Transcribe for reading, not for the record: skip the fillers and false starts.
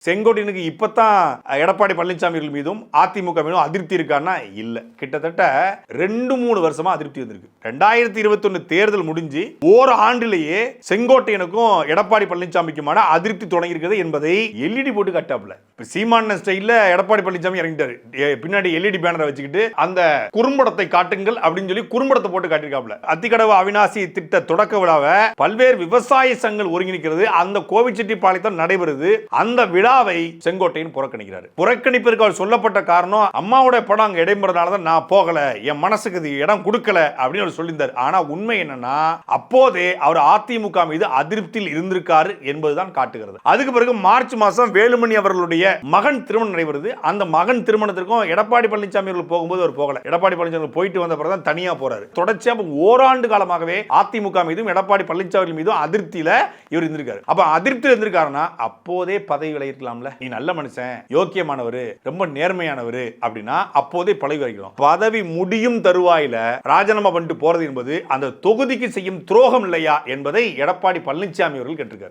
செங்கோட்டையனுக்கு இப்பதான் எடப்பாடி பழனிசாமி மீதும் அதிமுக மீதும் அதிருப்தி இருக்கான்னா இல்ல. கிட்டத்தட்ட 2-3 வருஷமா அதிருப்தி வந்திருக்கு. 2021 தேர்தல் முடிஞ்சு ஓராண்டிலேயே செங்கோட்டையனுக்கும் எடப்பாடி பழனிசாமிக்குமான அதிருப்தி தொடங்கி இருக்கிறது என்பதை எல்இடி போட்டு காட்டாப்ல. சீமான ஸ்டைல்ல எடப்பாடி பழனிசாமி இறங்கிட்டாரு. பின்னாடி எல்இடி பேனரை வச்சுக்கிட்டு அந்த குறும்படத்தை காட்டுங்கள் அப்படின்னு சொல்லி குறும்படத்தை போட்டு காட்டிருக்காப்ல. அத்திக்கடவு அவிநாசி திட்ட தொடக்க விழாவை பல்வேறு விவசாய சங்கங்கள் ஒருங்கிணைக்கிறது. அந்த கோவிச்செட்டிப்பாளையத்தில் நடைபெறுது. அந்த விழாவை செங்கோட்டையன் புறக்கணிக்கிறார். புறக்கணிப்பதற்கு அவர் சொல்லப்பட்ட காரணம் அம்மாவோட படம் அங்க இடைமுறனால தான் நான் போகல, என் மனசுக்கு இது இடம் கொடுக்கல அப்படின்னு அவர் சொல்லியிருந்தார். ஆனா உண்மை என்னன்னா அப்போதே அவர் அதிமுக மீது அதிருப்தியில் இருந்திருக்காரு என்பதுதான் காட்டுகிறது. அதுக்கு பிறகு மார்ச் மாசம் வேலுமணி அவர்களுடைய மகன் திருமணம் நடைபெறுது. அந்த மகன் திருமணத்திற்கும் எடப்பாடி பழனிசாமி அவர்கள் போகும்போது அவர் போகல. எடப்பாடி பழனிசாமி போயிட்டு வந்த பிறகு தான் தனியா போறாரு. தொடர்ச்சியாக ஓராண்டு காலமாகவே அதிமுக மீதும் எடப்பாடி பழனிசாமி மீதும் அதிருப்தியில இவர் இருந்திருக்காரு. அப்ப அதிருப்தியில் இருந்திருக்காருன்னா அப்போதே பதவி விலகிருக்கலாம்ல. நீ நல்ல மனுஷன், யோக்கியமானவர், ரொம்ப நேர்மையானவர் அப்படின்னா அப்போதே பதவி விலகிக்கலாம். பதவி முடியும் தருவாயில ராஜினாமா பண்ணிட்டு போறது என்பது அந்த தொகுதிக்கு செய்யும் துரோகம் இல்லையா என்பதை எடப்பாடி பழனிசாமி அவர்கள் கேட்டிருக்காரு.